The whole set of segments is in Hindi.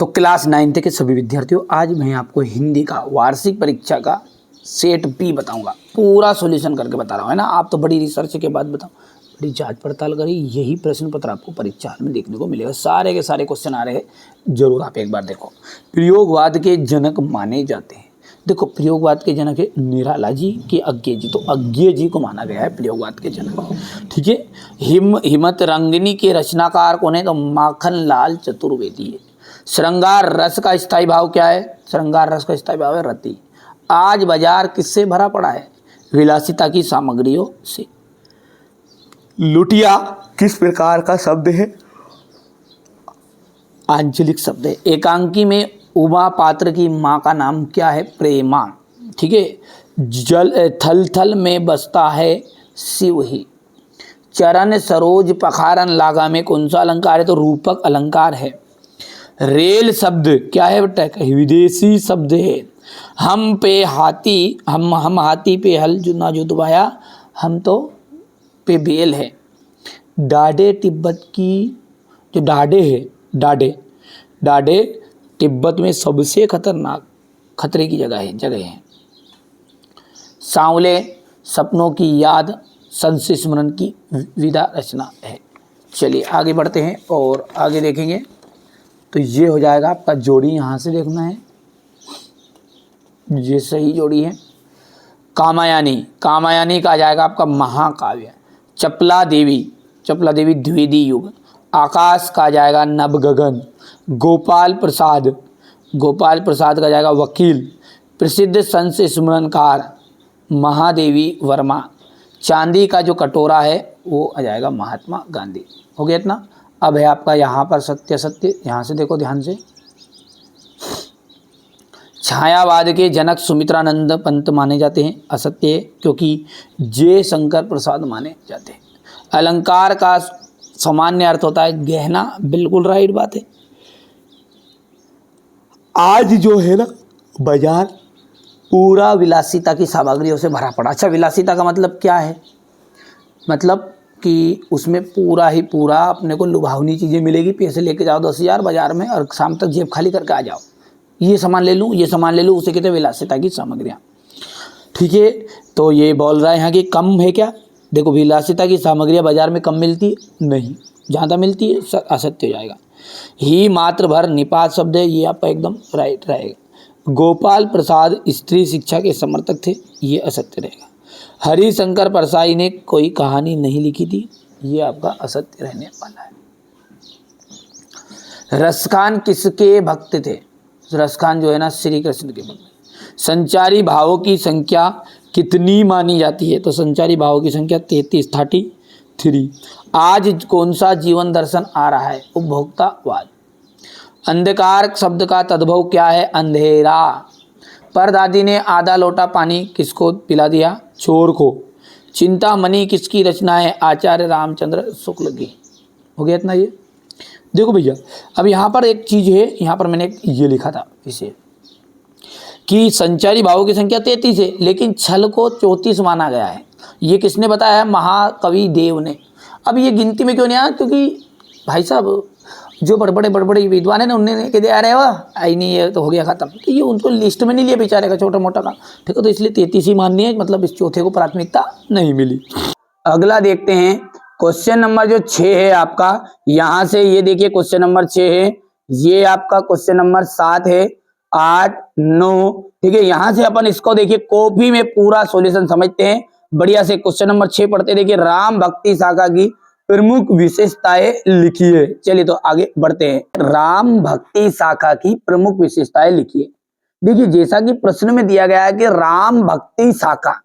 तो क्लास 9th के सभी विद्यार्थियों, आज मैं आपको हिंदी का वार्षिक परीक्षा का सेट बी बताऊंगा। पूरा सॉल्यूशन करके बता रहा हूँ, है ना। आप तो बड़ी रिसर्च के बाद बताओ, बड़ी जांच पड़ताल करी, यही प्रश्न पत्र आपको परीक्षा में देखने को मिलेगा। सारे के सारे क्वेश्चन आ रहे हैं, जरूर आप एक बार देखो। प्रयोगवाद के जनक माने जाते हैं। देखो, प्रयोगवाद के जनक है निराला जी के अज्ञे जी, तो अज्ञे जी को माना गया है प्रयोगवाद के जनक। ठीक है। हिम्मत रंगिनी के रचनाकार कौन है? तो माखन लाल चतुर्वेदी है। श्रृंगार रस का स्थायी भाव क्या है? श्रृंगार रस का स्थायी भाव है रति। आज बाजार किससे भरा पड़ा है? विलासिता की सामग्रियों से। लुटिया किस प्रकार का शब्द है? आंचलिक शब्द है। एकांकी में उमा पात्र की माँ का नाम क्या है? प्रेमा। ठीक है। जल थल थल में बसता है शिव ही। चरण सरोज पखारन लागा में कौन सा अलंकार है? तो रूपक अलंकार है। रेल शब्द क्या है बेटा? विदेशी शब्द है। हम पे हाथी, हम हाथी पे हल जो ना जुतवाया, हम तो पे बेल है। डाडे तिब्बत की जो डाडे है, डाडे तिब्बत में सबसे खतरनाक खतरे की जगह है। सांवले सपनों की याद, संशय स्मरण की विधा रचना है। चलिए आगे बढ़ते हैं और आगे देखेंगे। तो ये हो जाएगा आपका जोड़ी, यहाँ से देखना है, ये सही जोड़ी है। कामायानी का आ जाएगा आपका महाकाव्य। चपला देवी द्विवेदी युग। आकाश का आ जाएगा नवगगन। गोपाल प्रसाद का आ जाएगा वकील। प्रसिद्ध संत स्मरणकार महादेवी वर्मा। चांदी का जो कटोरा है वो आ जाएगा महात्मा गांधी। हो गया इतना। अब है आपका यहाँ पर सत्य, यहाँ से देखो ध्यान से। छायावाद के जनक सुमित्रानंद पंत माने जाते हैं, असत्य है, क्योंकि जय शंकर प्रसाद माने जाते हैं। अलंकार का सामान्य अर्थ होता है गहना, बिल्कुल राइट बात है। आज जो है ना बाजार पूरा विलासिता की सामग्रियों से भरा पड़ा। अच्छा, विलासिता का मतलब क्या है? मतलब कि उसमें पूरा अपने को लुभावनी चीज़ें मिलेगी। पैसे लेके जाओ 10,000 बाजार में और शाम तक जेब खाली करके आ जाओ। ये सामान ले लूँ, उसे कहते हैं विलासिता की सामग्रियाँ। ठीक है। तो ये बोल रहा है यहाँ कि कम है क्या? देखो, विलासिता की सामग्रियाँ बाजार में कम मिलती है नहीं, ज़्यादा मिलती है, असत्य हो जाएगा। ही मात्र भर निपात शब्द है, ये आपका एकदम राइट रहेगा। गोपाल प्रसाद स्त्री शिक्षा के समर्थक थे, ये असत्य रहेगा। हरिशंकर परसाई ने कोई कहानी नहीं लिखी थी, ये आपका असत्य रहने वाला है। रसखान किसके भक्त थे? रसखान जो है ना श्री कृष्ण के भक्त। संचारी भावों की संख्या कितनी मानी जाती है? तो संचारी भावों की संख्या 33। आज कौन सा जीवन दर्शन आ रहा है? उपभोक्तावाद। अंधकार शब्द का तद्भव क्या है? अंधेरा। परदादी ने आधा लोटा पानी किसको पिला दिया? चोर को। चिंतामणि किसकी रचना है? आचार्य रामचंद्र शुक्ल की। हो गया इतना। ये देखो भैया, अब यहाँ पर एक चीज़ है, यहाँ पर मैंने ये लिखा था इसे कि संचारी भावों की संख्या 33 है, लेकिन छल को 34 माना गया है। ये किसने बताया है? महाकवि देव ने। अब ये गिनती में क्यों नहीं आया? क्योंकि भाई साहब जो बड़े विद्वान है ना, उन्होंने कह दिया अरे वाह आई नहीं, ये तो हो गया खत्म, तो ये उनको लिस्ट में नहीं लिया बेचारे का, छोटा मोटा का। ठीक है, तो इसलिए 33 ही माननी है, मतलब इस चौथे को प्राथमिकता नहीं मिली। अगला देखते हैं क्वेश्चन नंबर जो 6 है आपका। यहाँ से ये देखिए क्वेश्चन नंबर 6 है, ये आपका क्वेश्चन नंबर 7 है, 8, 9। ठीक है, यहाँ से अपन इसको देखिए कॉपी में पूरा सॉल्यूशन समझते हैं बढ़िया से। क्वेश्चन नंबर 6 पढ़ते देखिए, राम भक्ति शाखा की प्रमुख विशेषताएं लिखिए। चलिए तो आगे बढ़ते हैं। राम भक्ति शाखा की प्रमुख विशेषताएं लिखिए। देखिए, जैसा कि प्रश्न में दिया गया है कि राम भक्ति शाखा,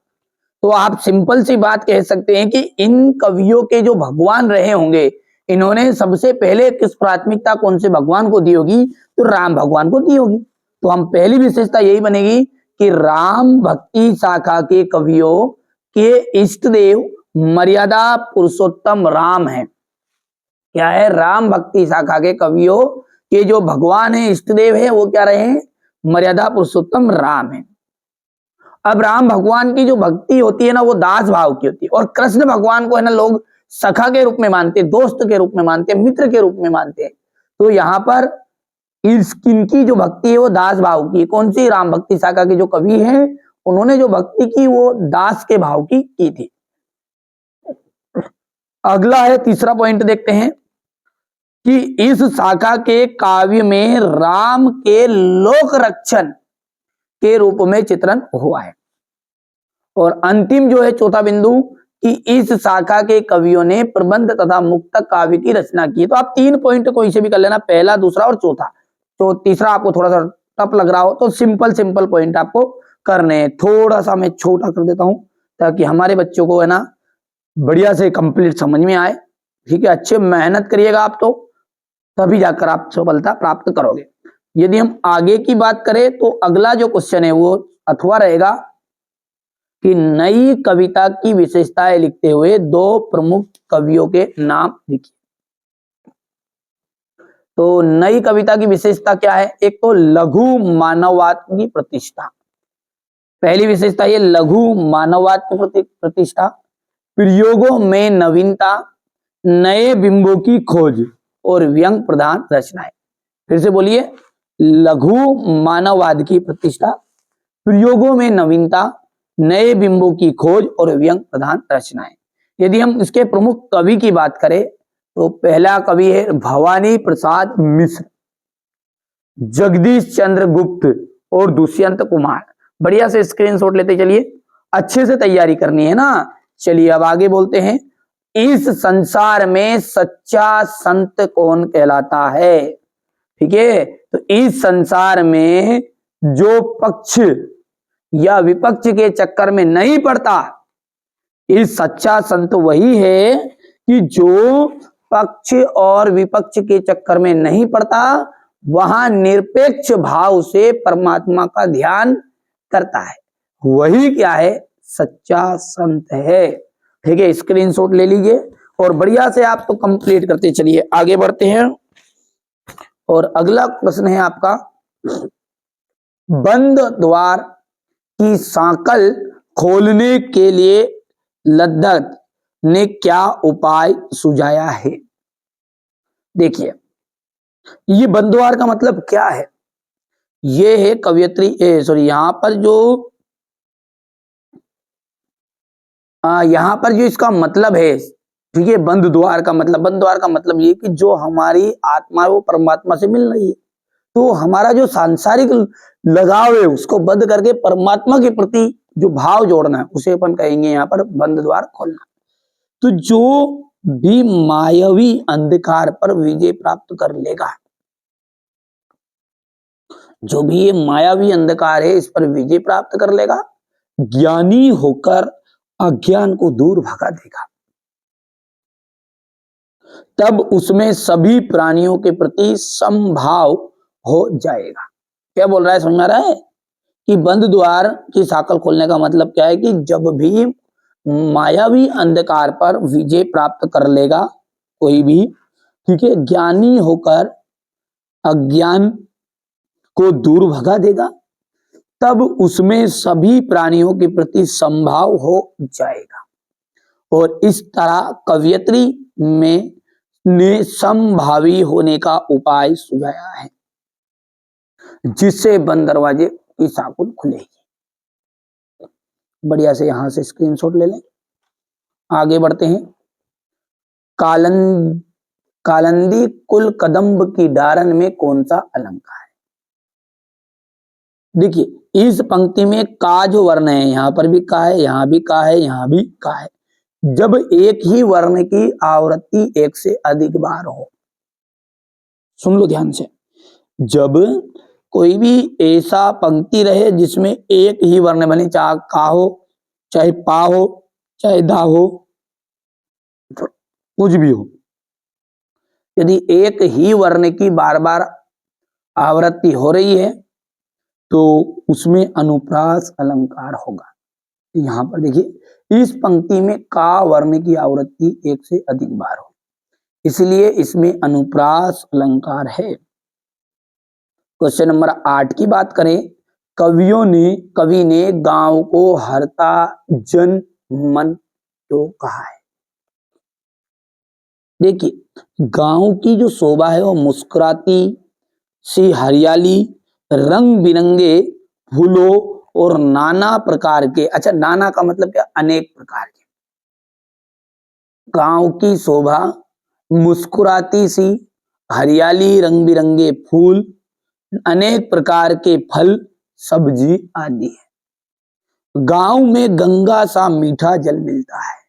तो आप सिंपल सी बात कह सकते हैं कि इन कवियों के जो भगवान रहे होंगे, इन्होंने सबसे पहले किस प्राथमिकता कौन से भगवान को दी होगी? तो राम भगवान को दी होगी। तो हम पहली विशेषता यही बनेगी कि राम भक्ति शाखा के कवियों के इष्ट देव मर्यादा पुरुषोत्तम राम है। क्या है? राम भक्ति शाखा के कवियों के जो भगवान है, इष्ट देव है, वो क्या रहे? मर्यादा पुरुषोत्तम राम है। अब राम भगवान की जो भक्ति होती है ना, वो दास भाव की होती है, और कृष्ण भगवान को है ना लोग सखा के रूप में मानते, दोस्त के रूप में मानते, मित्र के रूप में मानते हैं। तो यहाँ पर इनकी जो भक्ति है वो दास भाव की। कौन सी? राम भक्ति शाखा के जो कवि हैं उन्होंने जो भक्ति की वो दास के भाव की थी। अगला है तीसरा पॉइंट, देखते हैं कि इस शाखा के काव्य में राम के लोक रक्षण के रूप में चित्रण हुआ है। और अंतिम जो है चौथा बिंदु कि इस शाखा के कवियों ने प्रबंध तथा मुक्तक काव्य की रचना की। तो आप 3 पॉइंट कोई से भी कर लेना, पहला, दूसरा और चौथा। तो तीसरा आपको थोड़ा सा टफ लग रहा हो तो सिंपल पॉइंट आपको करने हैं। थोड़ा सा मैं छोटा कर देता हूं ताकि हमारे बच्चों को है ना बढ़िया से कंप्लीट समझ में आए। ठीक है, अच्छे मेहनत करिएगा आप तो तभी जाकर आप सफलता प्राप्त करोगे। यदि हम आगे की बात करें तो अगला जो क्वेश्चन है वो अथवा रहेगा कि नई कविता की विशेषताएं लिखते हुए 2 प्रमुख कवियों के नाम लिखिए। तो नई कविता की विशेषता क्या है? एक तो लघु मानववाद की प्रतिष्ठा। पहली विशेषता ये लघु मानववाद की प्रतिष्ठा, प्रयोगों में नवीनता, नए बिंबों की खोज और व्यंग प्रधान रचनाएं। फिर से बोलिए, लघु मानववाद की प्रतिष्ठा, प्रयोगों में नवीनता, नए बिंबों की खोज और व्यंग प्रधान रचनाएं। यदि हम इसके प्रमुख कवि की बात करें तो पहला कवि है भवानी प्रसाद मिश्र, जगदीश चंद्र गुप्त और दुष्यंत कुमार। बढ़िया से स्क्रीनशॉट लेते चलिए, अच्छे से तैयारी करनी है ना। चलिए अब आगे बोलते हैं, इस संसार में सच्चा संत कौन कहलाता है? ठीक है, तो इस संसार में जो पक्ष या विपक्ष के चक्कर में नहीं पड़ता, इस सच्चा संत वही है कि जो पक्ष और विपक्ष के चक्कर में नहीं पड़ता, वहां निरपेक्ष भाव से परमात्मा का ध्यान करता है, वही क्या है? सच्चा संत है। ठीक है, स्क्रीनशॉट ले लीजिए और बढ़िया से आप तो कंप्लीट करते चलिए। आगे बढ़ते हैं और अगला प्रश्न है आपका, बंद द्वार की सांकल खोलने के लिए लद्दत ने क्या उपाय सुझाया है? देखिए, ये बंद द्वार का मतलब क्या है? ये है कवयित्री यहां पर जो इसका मतलब है, ठीक है, बंद द्वार का मतलब ये कि जो हमारी आत्मा है वो परमात्मा से मिल रही है, तो हमारा जो सांसारिक लगाव है उसको बंद करके परमात्मा के प्रति जो भाव जोड़ना है उसे अपन कहेंगे यहाँ पर बंद द्वार खोलना। तो जो भी मायावी अंधकार पर विजय प्राप्त कर लेगा, जो भी ये मायावी अंधकार है इस पर विजय प्राप्त कर लेगा, ज्ञानी होकर अज्ञान को दूर भगा देगा, तब उसमें सभी प्राणियों के प्रति समभाव हो जाएगा। क्या बोल रहा है, समझ में आ रहा है? कि बंद द्वार की साकल खोलने का मतलब क्या है कि जब भी मायावी अंधकार पर विजय प्राप्त कर लेगा कोई भी, ठीक है, ज्ञानी होकर अज्ञान को दूर भगा देगा, तब उसमें सभी प्राणियों के प्रति समभाव हो जाएगा। और इस तरह कवयित्री में ने समभावी होने का उपाय सुझाया है, जिससे बंद दरवाजे की साकुल खुलेगी। बढ़िया से यहां से स्क्रीनशॉट ले लें। आगे बढ़ते हैं, कालंदी कुल कदम्ब की डारन में कौन सा अलंकार है? देखिए, इस पंक्ति में का जो वर्ण है, यहां पर भी का है, यहां भी का है, यहां भी का है। जब एक ही वर्ण की आवृत्ति एक से अधिक बार हो, सुन लो ध्यान से, जब कोई भी ऐसा पंक्ति रहे जिसमें एक ही वर्ण बने, चाहे का हो, चाहे पा हो, चाहे दा हो, कुछ भी हो, यदि एक ही वर्ण की बार बार आवृत्ति हो रही है तो उसमें अनुप्रास अलंकार होगा। यहां पर देखिए, इस पंक्ति में का वर्ण की आवृत्ति एक से अधिक बार हो, इसलिए इसमें अनुप्रास अलंकार है। क्वेश्चन नंबर 8 की बात करें, कवि ने गांव को हरता जन मन क्यों कहा है? देखिए, गांव की जो शोभा है वो मुस्कुराती सी हरियाली, रंग बिरंगे फूलों और नाना प्रकार के, अच्छा नाना का मतलब क्या, अनेक प्रकार के, गांव की शोभा, मुस्कुराती सी हरियाली, रंग बिरंगे फूल, अनेक प्रकार के फल, सब्जी आदि है। गांव में गंगा सा मीठा जल मिलता है।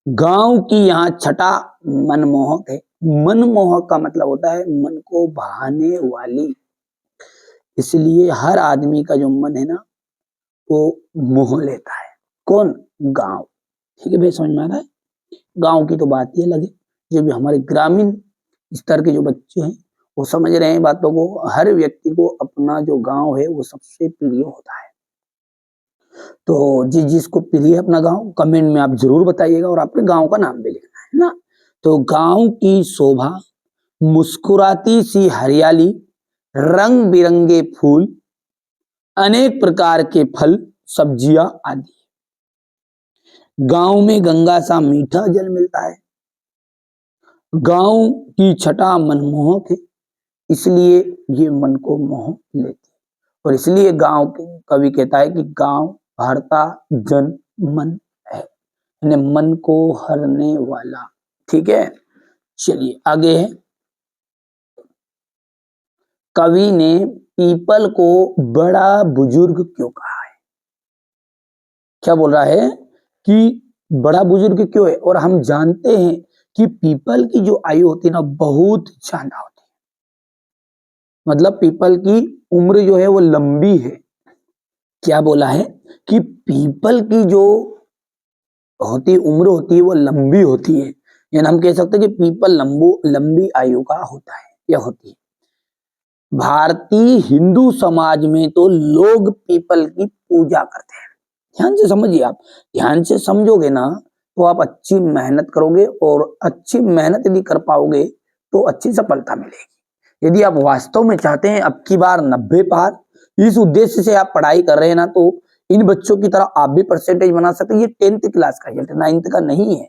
गांव की यहाँ छटा मनमोहक है। मनमोहक का मतलब होता है मन को भाने वाली, इसलिए हर आदमी का जो मन है ना वो मोह लेता है। कौन? गांव। ठीक है भाई, समझ में आ रहा है? गांव की तो बात ही अलग है। जो भी हमारे ग्रामीण स्तर के जो बच्चे हैं वो समझ रहे हैं बातों को। हर व्यक्ति को अपना जो गांव है वो सबसे प्रिय होता है। तो जिसको प्रिय है अपना गांव, कमेंट में आप जरूर बताइएगा और आपके गांव का नाम भी लिखना है ना। तो गांव की शोभा, मुस्कुराती सी हरियाली, रंग बिरंगे फूल, अनेक प्रकार के फल, सब्जियां आदि। गांव में गंगा सा मीठा जल मिलता है। गांव की छटा मनमोहक है, इसलिए ये मन को मोह लेती है। और इसलिए गांव के कवि कहता है कि गांव हरता जन मन है, यानी मन को हरने वाला। ठीक है, चलिए आगे है। कवि ने पीपल को बड़ा बुजुर्ग क्यों कहा है? क्या बोल रहा है कि बड़ा बुजुर्ग क्यों है? और हम जानते हैं कि पीपल की जो आयु होती है ना बहुत ज्यादा होती है, मतलब पीपल की उम्र जो है वो लंबी है। क्या बोला है कि पीपल की जो होती उम्र होती है वो लंबी होती है, यानी हम कह सकते हैं कि पीपल लंबी आयु का होता है या होती है। भारतीय हिंदू समाज में तो लोग पीपल की पूजा करते हैं। ध्यान से समझिए, आप ध्यान से समझोगे ना तो आप अच्छी मेहनत करोगे, और अच्छी मेहनत यदि कर पाओगे तो अच्छी सफलता मिलेगी। यदि आप वास्तव में चाहते हैं अब की बार 90 पार, इस उद्देश्य से आप पढ़ाई कर रहे हैं ना, तो इन बच्चों की तरह आप भी परसेंटेज बना सकते हैं। ये 10th क्लास का रिजल्ट है, 9th का नहीं है।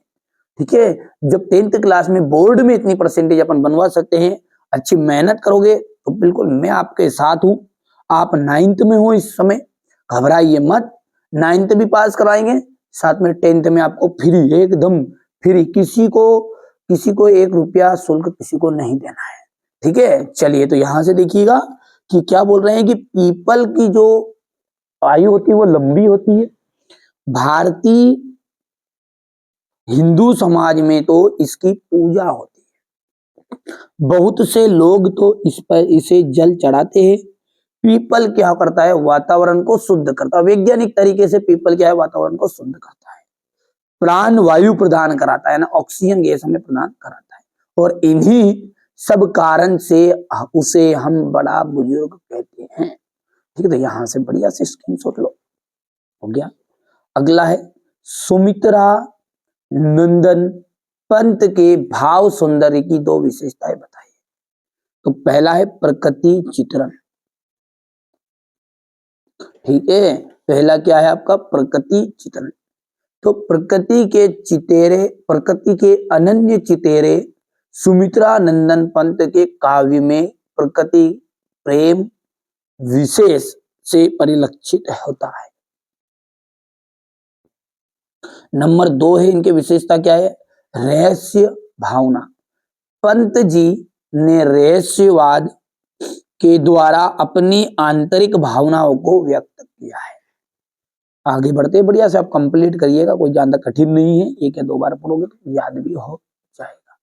ठीक है, जब 10th क्लास में बोर्ड में इतनी परसेंटेज अपन बनवा सकते हैं, अच्छी मेहनत करोगे तो बिल्कुल मैं आपके साथ हूं। आप 9th में हो इस समय, घबराइए मत, 9th भी पास कराएंगे, साथ में 10th में आपको फ्री, एकदम फ्री, किसी को 1 रुपया शुल्क किसी को नहीं देना है। ठीक है, चलिए तो यहां से देखिएगा कि क्या बोल रहे हैं कि पीपल की जो आयु होती है वो लंबी होती है। भारतीय हिंदू समाज में तो इसकी पूजा होती है। बहुत से लोग तो इस पर इसे जल चढ़ाते हैं। पीपल क्या करता है? वातावरण को शुद्ध करता है। वैज्ञानिक तरीके से पीपल क्या है? वातावरण को शुद्ध करता है, प्राण वायु प्रदान कराता है ना, ऑक्सीजन गैस हमें प्रदान कराता है। और इन्हीं सब कारण से उसे हम बड़ा बुजुर्ग कहते हैं। ठीक है, तो यहां से बढ़िया से स्क्रीनशॉट लो, हो गया। अगला है सुमित्रा नंदन पंत के भाव सौंदर्य की 2 विशेषताएं बताइए। तो पहला है प्रकृति चित्रण। ठीक है, पहला क्या है आपका? प्रकृति चित्रण। तो प्रकृति के अनन्य चितेरे सुमित्रा नंदन पंत के काव्य में प्रकृति प्रेम विशेष से परिलक्षित होता है। नंबर 2 है इनके विशेषता क्या है? रहस्य भावना। पंत जी ने रहस्यवाद के द्वारा अपनी आंतरिक भावनाओं को व्यक्त किया है। आगे बढ़ते बढ़िया से आप कंप्लीट करिएगा, कोई ज्यादा कठिन नहीं है, एक या 2 बार पढ़ोगे तो याद भी हो जाएगा।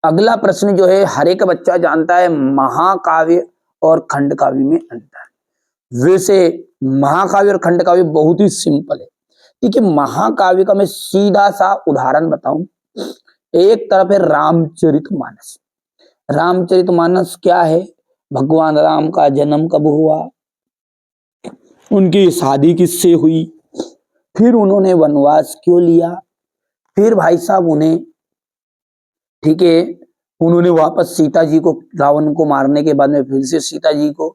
अगला प्रश्न जो है हर एक बच्चा जानता है, महाकाव्य और खंड काव्य में अंतर। वैसे महाकाव्य और खंड काव्य बहुत ही सिंपल है। ठीक है, महाकाव्य का मैं सीधा सा उदाहरण बताऊं। एक तरफ है रामचरितमानस। रामचरितमानस क्या है? भगवान राम का जन्म कब हुआ, उनकी शादी किससे हुई, फिर उन्होंने वनवास क्यों लिया, फिर भाई साहब उन्हें, ठीक है, उन्होंने वापस सीता जी को, रावण को मारने के बाद में फिर से सीता जी को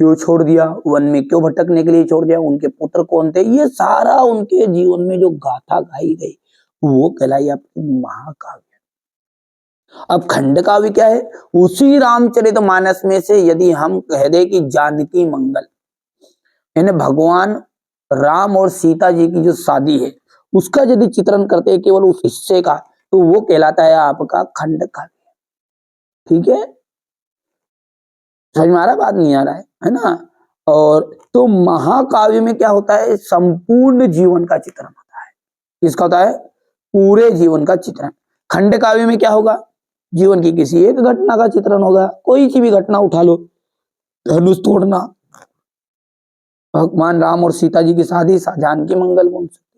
क्यों छोड़ दिया, वन में क्यों भटकने के लिए छोड़ दिया, उनके पुत्र कौन थे, ये सारा उनके जीवन में जो गाथा गाई गई वो कहलाई आपकी महाकाव्य। अब खंड काव्य क्या है? उसी रामचरितमानस में से यदि हम कह दे कि जानकी मंगल, यानी भगवान राम और सीता जी की जो शादी है उसका यदि चित्रण करते हैं केवल उस हिस्से का, तो वो कहलाता है आपका खंड काव्य। ठीक है, समझ में आ रहा है? बात नहीं आ रहा है ना? और तो महाकाव्य में क्या होता है? संपूर्ण जीवन का चित्रण होता है। किसका होता है? पूरे जीवन का चित्रण। खंड काव्य में क्या होगा? जीवन की किसी एक घटना का चित्रण होगा। कोई सी भी घटना उठा लो, धनुष तोड़ना, भगवान राम और सीता जी की शादी, जानकी मंगल बोल सकते।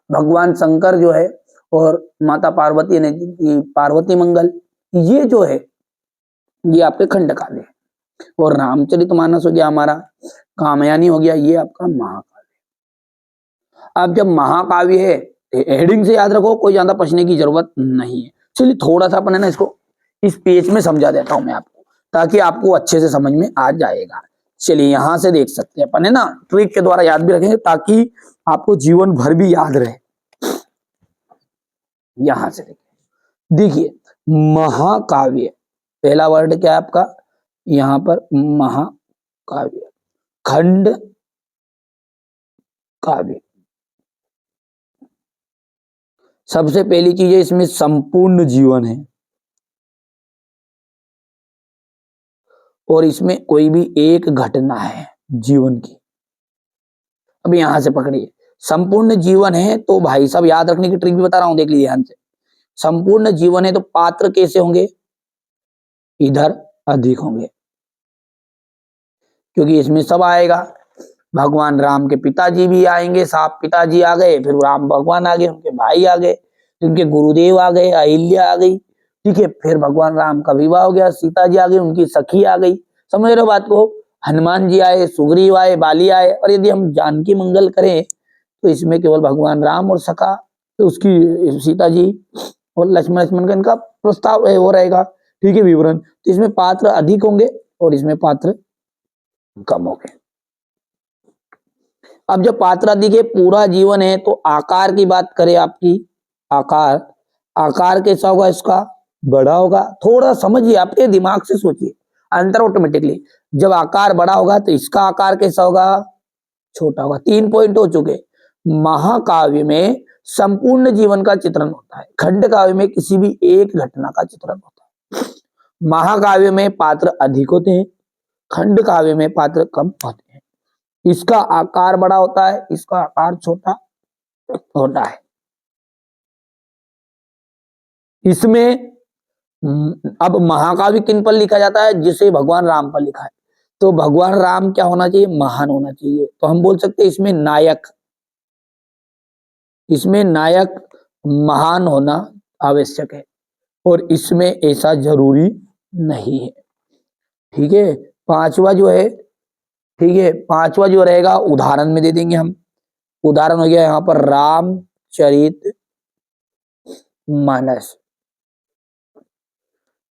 भगवान शंकर जो है और माता पार्वती ने पार्वती मंगल, ये जो है ये आपके खंड काव्य है। और रामचरितमानस हो गया हमारा, कामयानी हो गया, ये आपका महाकाव्य। अब जब महाकाव्य है, हेडिंग से याद रखो, कोई ज्यादा पढ़ने की जरूरत नहीं है। चलिए थोड़ा सा अपन है ना इसको इस पेज में समझा देता हूं मैं आपको, ताकि आपको अच्छे से समझ में आ जाएगा। चलिए यहां से देख सकते हैं अपन है ना, ट्रिक के द्वारा याद भी रखेंगे ताकि आपको जीवन भर भी याद रहे। यहां से देखिए महाकाव्य, पहला वर्ड क्या है आपका? यहां पर महाकाव्य, खंड काव्य। सबसे पहली चीज है इसमें संपूर्ण जीवन है, और इसमें कोई भी एक घटना है जीवन की। अब यहां से पकड़िए, संपूर्ण जीवन है तो भाई साहब याद रखने की ट्रिक भी बता रहा हूं, देख लीजिए ध्यान से। संपूर्ण जीवन है तो पात्र कैसे होंगे? इधर अधिक होंगे, क्योंकि इसमें सब आएगा। भगवान राम के पिताजी भी आएंगे, साफ पिताजी आ गए, फिर राम भगवान आ गए, उनके भाई आ गए, उनके गुरुदेव आ गए, अहिल्या आ गई, ठीक है, फिर भगवान राम का विवाह हो गया, सीता जी आ गई, उनकी सखी आ गई, समझ रहे हो बात को? हनुमान जी आए, सुग्रीव आए, बाली आए। और यदि हम जानकी मंगल करें तो इसमें केवल भगवान राम और सखा, तो उसकी सीता जी और लक्ष्मण का इनका प्रस्ताव वो रहेगा, ठीक है, विवरण। तो इसमें पात्र अधिक होंगे और इसमें पात्र कम होंगे। अब जब पात्र अधिक है, पूरा जीवन है, तो आकार की बात करें आपकी, आकार कैसा होगा? इसका बड़ा होगा। थोड़ा समझिए, आपके दिमाग से सोचिए, अंतर ऑटोमेटिकली। जब आकार बड़ा होगा तो इसका आकार कैसा होगा? छोटा होगा। 3 पॉइंट हो चुके। महाकाव्य में संपूर्ण जीवन का चित्रण होता है, खंड काव्य में किसी भी एक घटना का चित्रण होता है। महाकाव्य में पात्र अधिक होते हैं, खंड काव्य में पात्र कम होते हैं। इसका आकार बड़ा होता है, इसका आकार छोटा होता है। इसमें अब महाकाव्य किन पर लिखा जाता है? जिसे भगवान राम पर लिखा है, तो भगवान राम क्या होना चाहिए? महान होना चाहिए। तो हम बोल सकते हैं इसमें नायक महान होना आवश्यक है, और इसमें ऐसा जरूरी नहीं है। ठीक है, पांचवा जो है, ठीक है, पांचवा जो रहेगा उदाहरण में दे देंगे हम। उदाहरण हो गया यहां पर रामचरित मानस।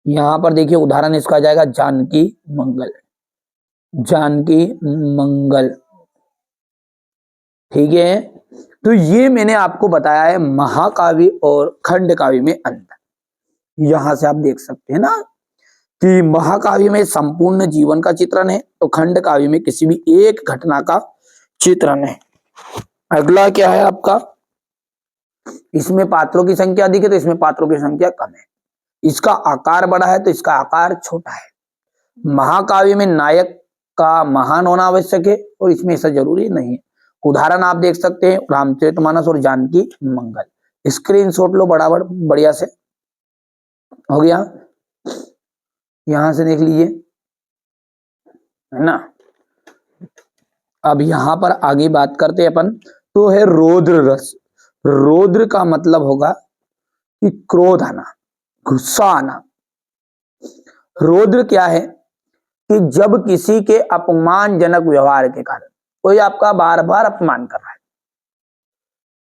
यहां पर देखिए उदाहरण इसका आ जाएगा जानकी मंगल, जानकी मंगल, ठीक है। तो ये मैंने आपको बताया है महाकाव्य और खंड काव्य में अंतर। यहां से आप देख सकते हैं ना कि महाकाव्य में संपूर्ण जीवन का चित्रण है, तो खंड काव्य में किसी भी एक घटना का चित्रण है। अगला क्या है आपका? इसमें पात्रों की संख्या अधिक है तो इसमें पात्रों की संख्या कम है। इसका आकार बड़ा है तो इसका आकार छोटा है। महाकाव्य में नायक का महान होना आवश्यक है और इसमें ऐसा जरूरी नहीं है। उदाहरण आप देख सकते हैं रामचरितमानस और जानकी मंगल। स्क्रीनशॉट लो बराबर बढ़िया से, हो गया। यहां से देख लीजिए, है ना। अब यहां पर आगे बात करते हैं अपन, तो है रौद्र रस। रौद्र का मतलब होगा कि क्रोध आना, गुस्सा आना। रौद्र क्या है कि जब किसी के अपमानजनक व्यवहार के कारण, कोई आपका बार बार अपमान कर रहा है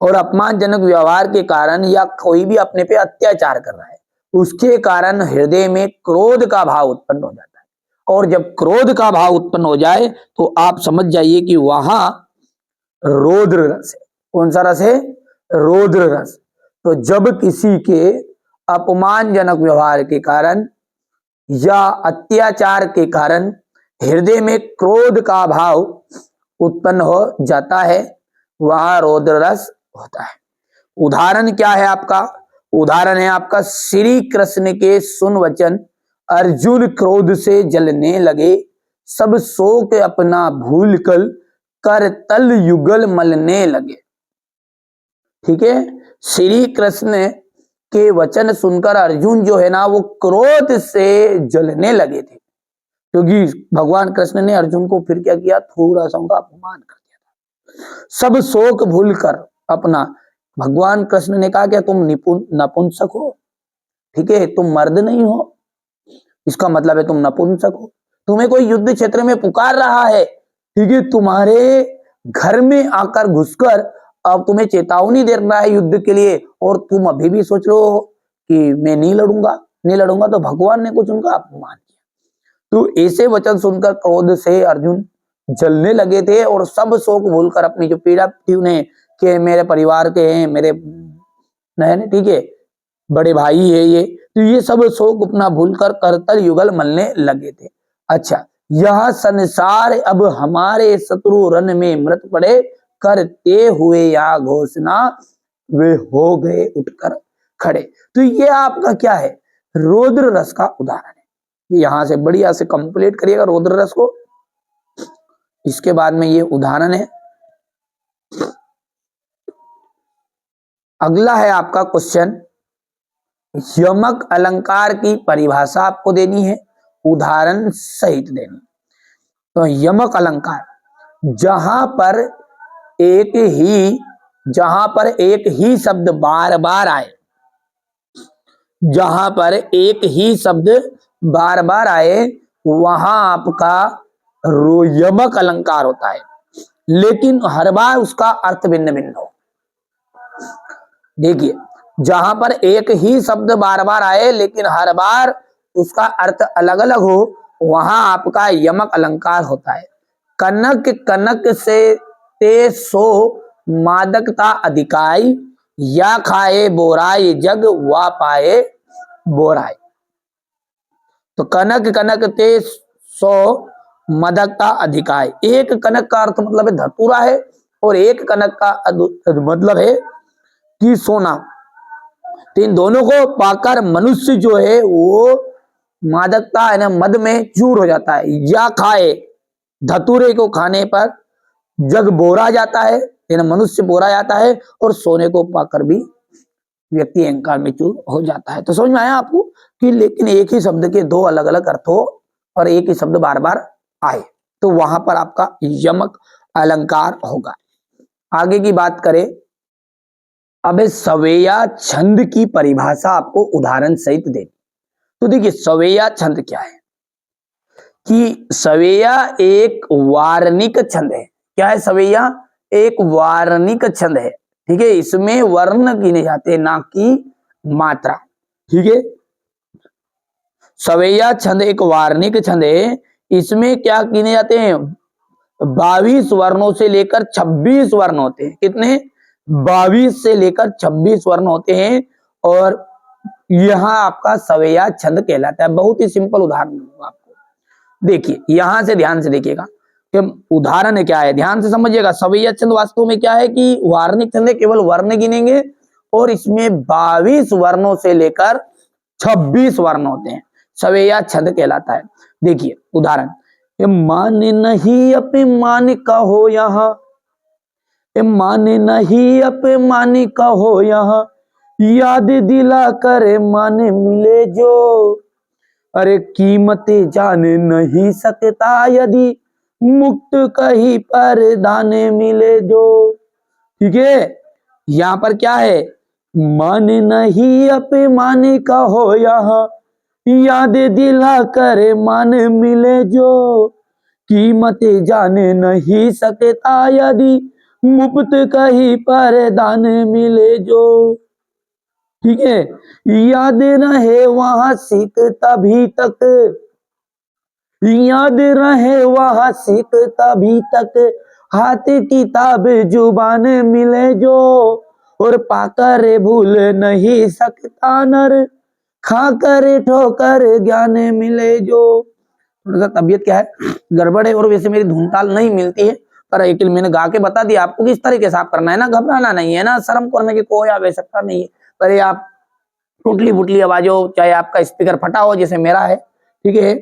और अपमानजनक व्यवहार के कारण या कोई भी अपने पे अत्याचार कर रहा है, उसके कारण हृदय में क्रोध का भाव उत्पन्न हो जाता है। और जब क्रोध का भाव उत्पन्न हो जाए तो आप समझ जाइए कि वहां रौद्र रस है। कौन सा रस है? रौद्र रस। तो जब किसी के अपमानजनक व्यवहार के कारण या अत्याचार के कारण हृदय में क्रोध का भाव उत्पन्न हो जाता है, वहां रौद्र रस होता है। उदाहरण क्या है आपका? उदाहरण है आपका श्री कृष्ण के सुन वचन, अर्जुन क्रोध से जलने लगे, सब शोक अपना भूल कर तल युगल मलने लगे। ठीक है, श्री कृष्ण के वचन सुनकर अर्जुन जो है ना वो क्रोध से जलने लगे थे, क्योंकि भगवान कृष्ण ने अर्जुन को फिर क्या किया, थोड़ा सा उनका अपमान कर दिया था। सब शोक भूलकर अपना, भगवान कृष्ण ने कहा क्या तुम नपुंसक हो, ठीक है, तुम मर्द नहीं हो, इसका मतलब है तुम नपुंसक हो। तुम्हें कोई युद्ध क्षेत्र में पुकार रहा है, ठीक है, तुम्हारे घर में आकर घुसकर अब तुम्हें चेतावनी दे रहा है युद्ध के लिए, और तुम अभी भी सोच रहे हो कि मैं नहीं लड़ूंगा, तो भगवान ने कुछ उनका अपमान किया। तो ऐसे वचन सुनकर क्रोध से अर्जुन जलने लगे थे, और सब शोक भूलकर अपनी जो पीड़ा थी उन्हें, कि मेरे परिवार के हैं, मेरे नहीं, ठीक है, बड़े भाई है ये, तो ये सब शोक अपना भूलकर करतल युगल मलने लगे थे। अच्छा, यह संसार अब हमारे शत्रु रण में मृत पड़े, करते हुए या घोषणा वे हो गए उठकर खड़े। तो ये आपका क्या है, रौद्र रस का उदाहरण है। यहां से बढ़िया से कंप्लीट करिएगा रौद्र रस को। इसके बाद में ये उदाहरण है। अगला है आपका क्वेश्चन, यमक अलंकार की परिभाषा आपको देनी है, उदाहरण सहित देनी। तो यमक अलंकार, जहां पर एक ही शब्द बार बार आए, जहां पर एक ही शब्द बार बार आए, वहां आपका यमक अलंकार होता है, लेकिन हर बार उसका अर्थ भिन्न भिन्न हो। देखिए, जहां पर एक ही शब्द बार बार आए लेकिन हर बार उसका अर्थ अलग अलग हो, वहां आपका यमक अलंकार होता है। कनक कनक से ते सो मादकता अधिकाई, या खाए बोराई जग वा पाए बोराई। तो कनक कनक ते सो मादकता अधिकाई, एक कनक का अर्थ मतलब है धतूरा है, और एक कनक का मतलब है कि सोना। तो इन दोनों को पाकर मनुष्य जो है वो मादकता है ना, मद में चूर हो जाता है। या खाए, धतूरे को खाने पर जग बोरा जाता है, मनुष्य बोरा जाता है, और सोने को पाकर भी व्यक्ति अहंकार में चूर हो जाता है। तो समझ में आया आपको कि लेकिन एक ही शब्द के दो अलग अलग अर्थ हो और एक ही शब्द बार बार आए, तो वहां पर आपका यमक अलंकार होगा। आगे की बात करें, अब सवेया छंद की परिभाषा आपको उदाहरण सहित दे। तो देखिए, सवेया छंद क्या है कि सवेया एक वार्णिक छंद है। क्या है सवेया? एक वार्णिक छंद है, ठीक है, इसमें वर्ण गिने जाते हैं, ना कि मात्रा। ठीक है, सवेया छंद एक वार्णिक छंद है, इसमें क्या गिने जाते हैं, 22 वर्णों से लेकर 26 वर्ण होते हैं। कितने? 22 से लेकर 26 वर्ण होते हैं, और यहां आपका सवेया छंद कहलाता है। बहुत ही सिंपल उदाहरण आपको, देखिए यहां से ध्यान से देखिएगा कि उदाहरण क्या है, ध्यान से समझिएगा। सवेया छंद वास्तव में क्या है कि वार्णिक छंद है, केवल वर्ण गिनेंगे, और इसमें 22 वर्णों से लेकर 26 वर्ण होते हैं, सवेया छंद कहलाता है। देखिए उदाहरण, माने नहीं अपमान कहो यहाँ, माने नहीं अपमान कहो यहाँ, याद दिला करे माने मिले जो, अरे कीमत जान नहीं सकता यदि मुक्त कहीं पर दाने मिले जो। ठीक है, यहां पर क्या है, मान नहीं अपमान कहो यहाँ, याद दिला करे मान मिले जो, कीमत जान नहीं सकता यदि मुफ्त कहीं पर दाने मिले जो। ठीक है, याद रहे वहां सीख तभी तक, याद रहे वहां सीख तभी तक, हाथ किताब जुबान मिले जो, और पाकर भूल नहीं सकता नर, खाकर ठोकर ज्ञान मिले जो। थोड़ा सा तबीयत क्या है, गड़बड़ है और वैसे मेरी धुन ताल नहीं मिलती है, पर एक मैंने गा के बता दिया आपको किस तरीके से आप करना है ना, घबराना नहीं है ना, शर्म करने की कोई आवश्यकता नहीं है। पर ये आप टूटली फुटली आवाज हो, चाहे आपका स्पीकर फटा हो जैसे मेरा है, ठीक है,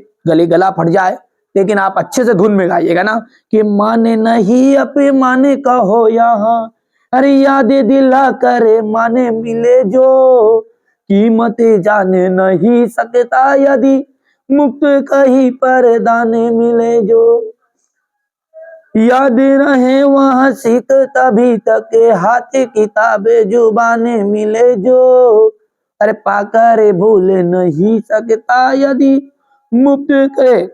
गला फट जाए, लेकिन आप अच्छे से धुन में गाइएगा ना कि माने नहीं अपे माने का हो यहाँ, अरे याद दिला करे माने मिले जो, कीमत जान नहीं सकता यदि मुक्त कहीं पर दाने मिले जो, याद रहे वहां सीख तभी तक हाथ किताबे जुबाने मिले जो, अरे पाकर भूल नहीं सकता यदि मुक्त के,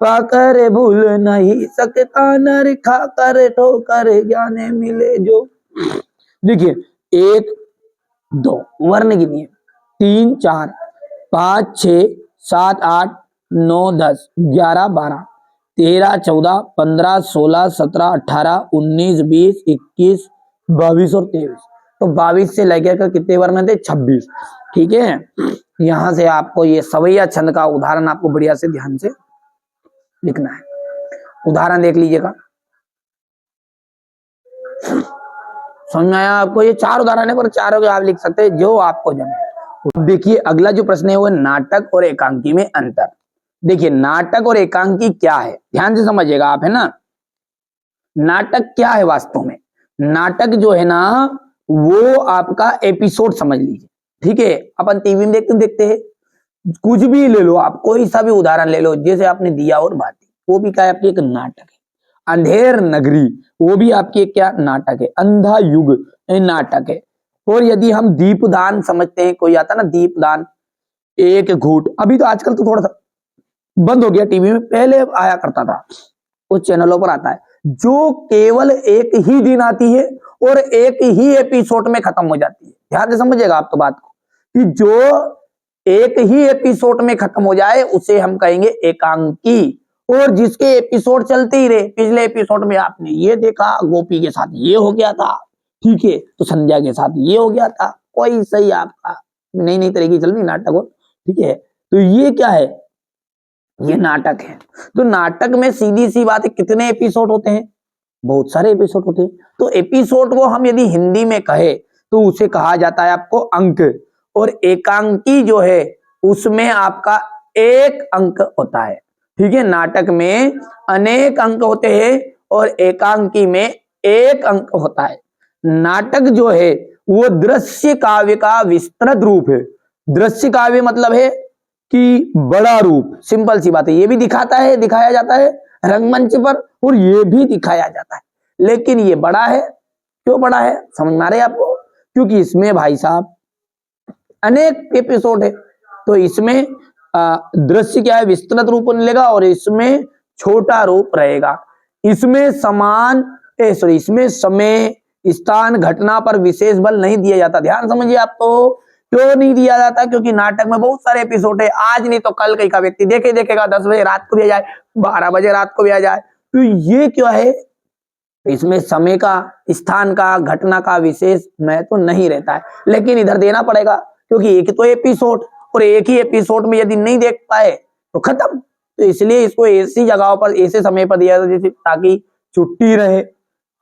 पाकर भूल नहीं सकता नर, खाकर ठोकर ज्ञाने मिले जो। देखिए 1 2 वर्ण गिनिए, 3 4 5 6 7 8 9 10 11 12 13 14 15 16 17 18 19 20 21 22 और 23, तो 22 से लेकर कितने वर्ण थे, 26। ठीक है, यहां से आपको ये सवैया छंद का उदाहरण आपको बढ़िया से ध्यान से लिखना है। उदाहरण देख लीजिएगा, समझ में आया आपको? ये 4 उदाहरण है, पर चारों के आप लिख सकते हैं जो आपको जमे। देखिए अगला जो प्रश्न है वो नाटक और एकांकी में अंतर। देखिए नाटक और एकांकी क्या है, ध्यान से समझिएगा आप, है ना। नाटक क्या है वास्तव में, नाटक जो है ना वो आपका एपिसोड समझ लीजिए। ठीक है, अपन टीवी में देखते हैं, कुछ भी ले लो आप, कोई सा भी उदाहरण ले लो, जैसे आपने दिया और बाती, वो भी क्या है, आपकी एक नाटक है। अंधेर नगरी, वो भी आपकी एक क्या नाटक है। अंधा युग नाटक है। और यदि हम दीपदान समझते हैं, कोई आता ना दीपदान, एक घूट, अभी तो आजकल तो थोड़ा सा बंद हो गया टीवी में, पहले आया करता था, कुछ चैनलों पर आता है, जो केवल एक ही दिन आती है और एक ही एपिसोड में खत्म हो जाती है। ध्यान से समझिएगा आप तो बात को, कि जो एक ही एपिसोड में खत्म हो जाए उसे हम कहेंगे एकांकी, और जिसके एपिसोड चलते ही रहे, पिछले एपिसोड में आपने ये देखा गोपी के साथ ये हो गया था, ठीक है, तो संध्या के साथ ये हो गया था, कोई सही आपका नई नई तरीके चल रही नाटक हो, ठीक है, तो ये क्या है, ये नाटक है। तो नाटक में सीधी सी बात है, कितने एपिसोड होते हैं, बहुत सारे एपिसोड होते हैं। तो एपिसोड को हम यदि हिंदी में कहे तो उसे कहा जाता है आपको अंक, और एकांकी जो है उसमें आपका एक अंक होता है। ठीक है, नाटक में अनेक अंक होते हैं और एकांकी में एक अंक होता है। नाटक जो है वो दृश्य काव्य का विस्तृत रूप है। दृश्य काव्य मतलब है कि बड़ा रूप, सिंपल सी बात है, ये भी दिखाता है, दिखाया जाता है रंगमंच पर, और ये भी दिखाया जाता है, लेकिन ये बड़ा है। क्यों बड़ा है, समझ में आ रहे हैं आपको? क्योंकि इसमें भाई साहब अनेक एपिसोड है, तो इसमें दृश्य क्या है, विस्तृत रूप मिलेगा, और इसमें छोटा रूप रहेगा। इसमें इसमें समय स्थान घटना पर विशेष बल नहीं दिया जाता। ध्यान समझिए आप, तो क्यों नहीं दिया जाता, क्योंकि नाटक में बहुत सारे एपिसोड है, आज नहीं तो कल कहीं का व्यक्ति देखेगा, 10 बजे रात को भी आ जाए, 12 बजे रात को भी आ जाए, तो ये क्या है, इसमें समय का, स्थान का, घटना का विशेष महत्व नहीं रहता है, लेकिन इधर देना पड़ेगा, क्योंकि एक तो एपिसोड, और एक ही एपिसोड में यदि नहीं देख पाए तो खत्म। तो इसलिए इसको ऐसी जगहों पर, ऐसे समय पर दिया जाता है ताकि छुट्टी रहे,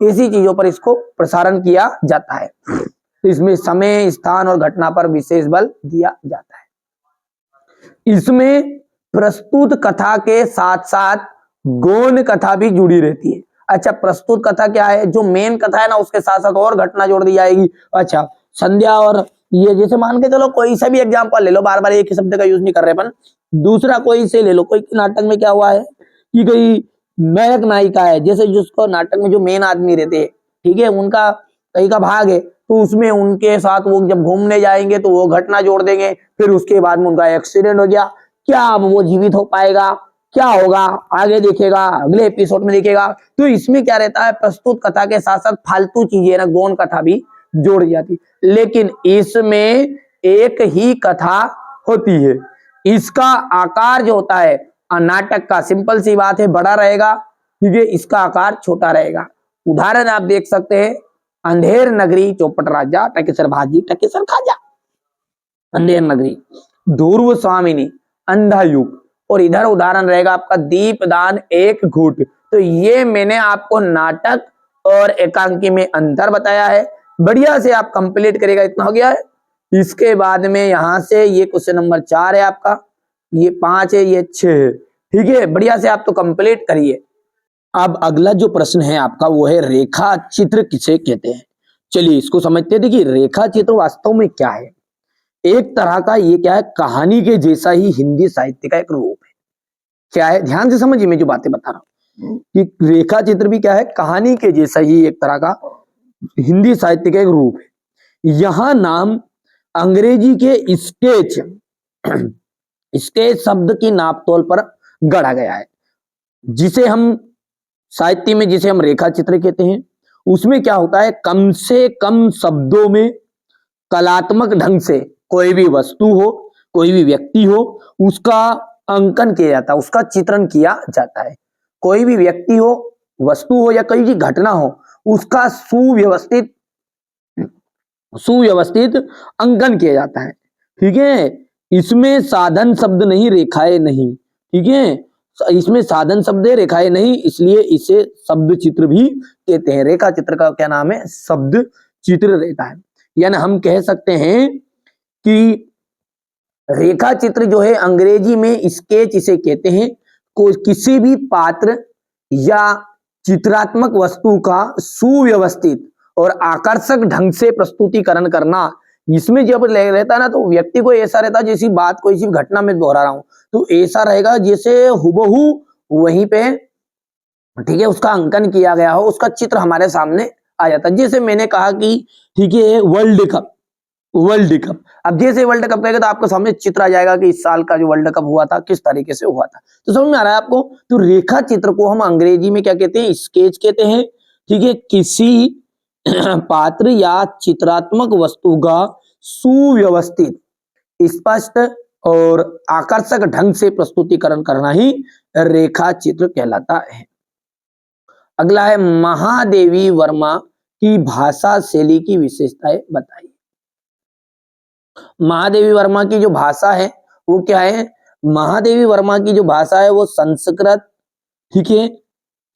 ऐसी चीजों पर इसको प्रसारण किया जाता है। तो इसमें समय, स्थान और घटना पर विशेष बल दिया जाता है। इसमें प्रस्तुत कथा के साथ साथ गौण कथा भी जुड़ी रहती है। अच्छा, प्रस्तुत कथा क्या है, जो मेन कथा है ना उसके साथ साथ और घटना जोड़ दी जाएगी। अच्छा, संध्या और ये, जैसे मान के चलो कोई सा भी एग्जांपल ले लो, बार बार एक ही शब्द का यूज नहीं कर रहे अपन, दूसरा कोई से ले लो, कोई नाटक में क्या हुआ है कि कोई नायक नायिका है, जैसे जिसको नाटक में जो मेन आदमी रहते हैं, ठीक है, उनका कहीं का भाग है, तो उसमें उनके साथ वो जब घूमने जाएंगे तो वो घटना जोड़ देंगे, फिर उसके बाद में उनका एक्सीडेंट हो गया, क्या अब वो जीवित हो पाएगा, क्या होगा आगे देखेगा, अगले एपिसोड में देखेगा। तो इसमें क्या रहता है, प्रस्तुत कथा के साथ साथ फालतू चीजें ना, गौण कथा भी जोड़ जाती, लेकिन इसमें एक ही कथा होती है। इसका आकार जो होता है नाटक का, सिंपल सी बात है, बड़ा रहेगा, ठीक है, इसका आकार छोटा रहेगा। उदाहरण आप देख सकते हैं, अंधेर नगरी चौपट राजा, टकेसर भाजी टकेसर खाजा। अंधेर नगरी, ध्रुव स्वामिनी, अंधा युग, और इधर उदाहरण रहेगा आपका दीपदान एक घूट। तो ये मैंने आपको नाटक और एकांकी में अंतर बताया है, बढ़िया से आप कंप्लीट करेगा। इतना हो गया है। इसके बाद में यहां से ये क्वेश्चन नंबर 4 है आपका, ये 5 है, ये 6 है, ठीक है। बढ़िया से आप तो कंप्लीट करिए। अब अगला जो प्रश्न है आपका वो है रेखा चित्र किसे कहते हैं। चलिए इसको समझते हैं। देखिए रेखा चित्र वास्तव में क्या है, एक तरह का ये क्या है, कहानी के जैसा ही हिंदी साहित्य का एक रूप है। क्या है, ध्यान से समझिए मैं जो बातें बता रहा हूं कि रेखा चित्र भी क्या है, कहानी के जैसा ही एक तरह का हिंदी साहित्य का एक रूप है। यहां नाम अंग्रेजी के स्केच स्केच शब्द की नापतोल पर गढ़ा गया है, जिसे हम साहित्य में जिसे हम रेखा चित्र कहते हैं। उसमें क्या होता है, कम से कम शब्दों में कलात्मक ढंग से कोई भी वस्तु हो, कोई भी व्यक्ति हो, उसका अंकन किया जाता है, उसका चित्रण किया जाता है। कोई भी व्यक्ति हो, वस्तु हो या कोई भी घटना हो, उसका सुव्यवस्थित अंकन किया जाता है, ठीक है। इसमें साधन शब्द नहीं, रेखाएं नहीं, ठीक है। इसमें साधन शब्द है, रेखाएं नहीं, इसलिए इसे शब्द चित्र भी कहते हैं। रेखा चित्र का क्या नाम है, शब्द चित्र रहता है। यानी हम कह सकते हैं कि रेखा चित्र जो है अंग्रेजी में स्केच इसे कहते हैं। कोई किसी भी पात्र या चित्रात्मक वस्तु का सुव्यवस्थित और आकर्षक ढंग से प्रस्तुतिकरण करना। इसमें जब रहता है ना, तो व्यक्ति को ऐसा रहता है जैसी बात कोई सी घटना में दोहरा रहा हूं, तो ऐसा रहेगा जैसे हुबहू वहीं पे, ठीक है, उसका अंकन किया गया हो, उसका चित्र हमारे सामने आ जाता है। जैसे मैंने कहा कि ठीक है वर्ल्ड कप, अब जैसे वर्ल्ड कप कहेगा तो आपको सामने चित्र आ जाएगा कि इस साल का जो वर्ल्ड कप हुआ था किस तरीके से हुआ था। तो समझ में आ रहा है आपको। तो रेखा चित्र को हम अंग्रेजी में क्या कहते हैं, स्केच कहते हैं, ठीक है। किसी पात्र या चित्रात्मक वस्तु का सुव्यवस्थित, स्पष्ट और आकर्षक ढंग से प्रस्तुतिकरण करना ही रेखा चित्र कहलाता है। अगला है महादेवी वर्मा की भाषा शैली की विशेषताएं बताइए। महादेवी वर्मा की जो भाषा है वो क्या है, महादेवी वर्मा की जो भाषा है वो संस्कृत, ठीक है,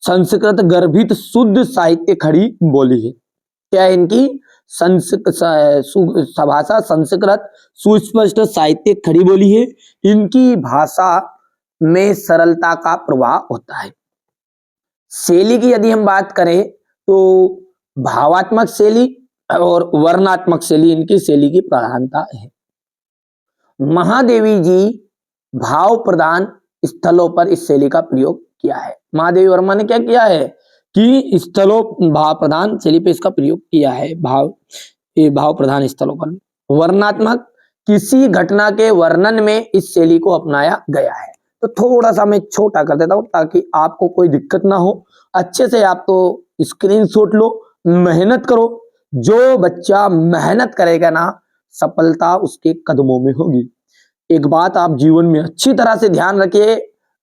संस्कृत गर्भित शुद्ध साहित्य खड़ी बोली है। क्या है इनकी भाषा, संस्कृत सुस्पष्ट साहित्य खड़ी बोली है। इनकी भाषा में सरलता का प्रभाव होता है। शैली की यदि हम बात करें तो भावात्मक शैली और वर्णात्मक शैली इनकी शैली की प्रधानता है। महादेवी जी भाव प्रधान स्थलों पर इस शैली का प्रयोग किया है। महादेवी वर्मा ने क्या किया है कि स्थलों, भाव प्रधान शैली पे इसका प्रयोग किया है, भाव प्रधान स्थलों पर। वर्णात्मक, किसी घटना के वर्णन में इस शैली को अपनाया गया है। तो थोड़ा सा मैं छोटा कर देता हूं ताकि आपको कोई दिक्कत ना हो। अच्छे से आप तो स्क्रीनशॉट लो, मेहनत करो। जो बच्चा मेहनत करेगा ना, सफलता उसके कदमों में होगी। एक बात आप जीवन में अच्छी तरह से ध्यान रखिए,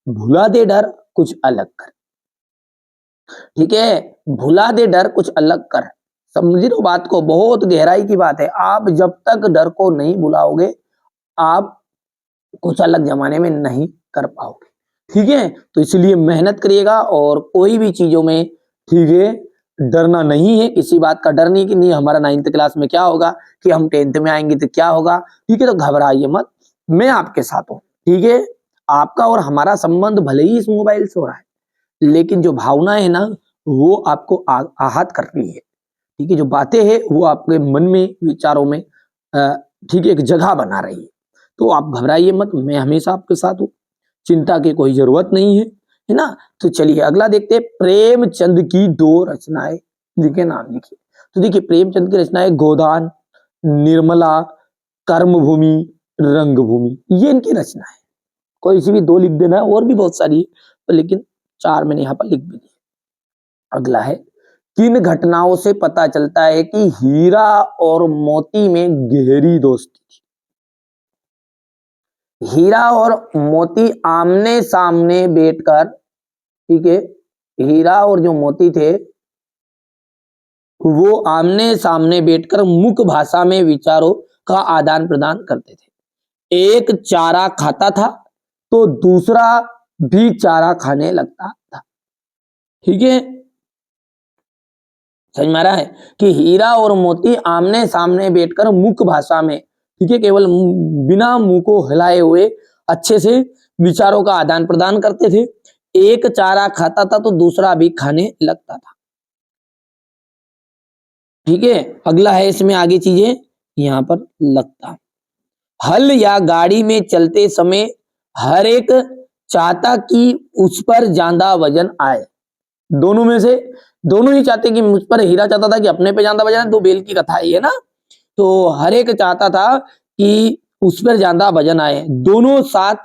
भुला दे डर कुछ अलग कर, ठीक है, भुला दे डर कुछ अलग कर। समझ लो बात को, बहुत गहराई की बात है। आप जब तक डर को नहीं भुलाओगे, आप कुछ अलग जमाने में नहीं कर पाओगे, ठीक है। तो इसलिए मेहनत करिएगा और कोई भी चीजों में, ठीक है, डरना नहीं है। किसी बात का डर नहीं कि नहीं हमारा 9th क्लास में क्या होगा, कि हम 10th में आएंगे तो क्या होगा, ठीक है। तो घबराइए मत, मैं आपके साथ हूं, ठीक है। आपका और हमारा संबंध भले ही इस मोबाइल से हो रहा है, लेकिन जो भावनाएं है ना वो आपको आहत कर रही है, ठीक है। जो बातें हैं वो आपके मन में, विचारों में, ठीक है, एक जगह बना रही है। तो आप घबराइए मत, मैं हमेशा आपके साथ हूं, चिंता की कोई जरूरत नहीं है ना। तो चलिए अगला देखते हैं, प्रेमचंद की 2 रचनाएं जिनके नाम लिखिए। तो देखिए प्रेमचंद की रचनाएं गोदान, निर्मला, कर्मभूमि, रंगभूमि, ये इनकी रचना है। कोई सी भी 2 लिख देना, और भी बहुत सारी है, लेकिन 4 मैंने यहाँ पर लिख भी दिए। अगला है, किन घटनाओं से पता चलता है कि हीरा और मोती में गहरी दोस्ती थी। हीरा और मोती आमने सामने बैठकर, ठीक है, हीरा और जो मोती थे वो आमने सामने बैठकर मुख्य भाषा में विचारों का आदान प्रदान करते थे। एक चारा खाता था तो दूसरा भी चारा खाने लगता था। ठीक है, समझ में आ रहा है कि हीरा और मोती आमने सामने बैठकर मुख्य भाषा में, ठीक है, केवल बिना मुंह को हिलाए हुए अच्छे से विचारों का आदान प्रदान करते थे। एक चारा खाता था तो दूसरा भी खाने लगता था। ठीक है, अगला है इसमें आगे चीजें यहां पर लगता। हल या गाड़ी में चलते समय हर एक चाहता कि उस पर ज्यादा वजन आए। दोनों में से दोनों ही चाहते कि मुझ पर, हीरा चाहता था कि अपने पे ज्यादा वजन आए, दो बैल की कथा है ना, तो हर एक चाहता था कि उस पर ज्यादा वजन आए, दोनों साथ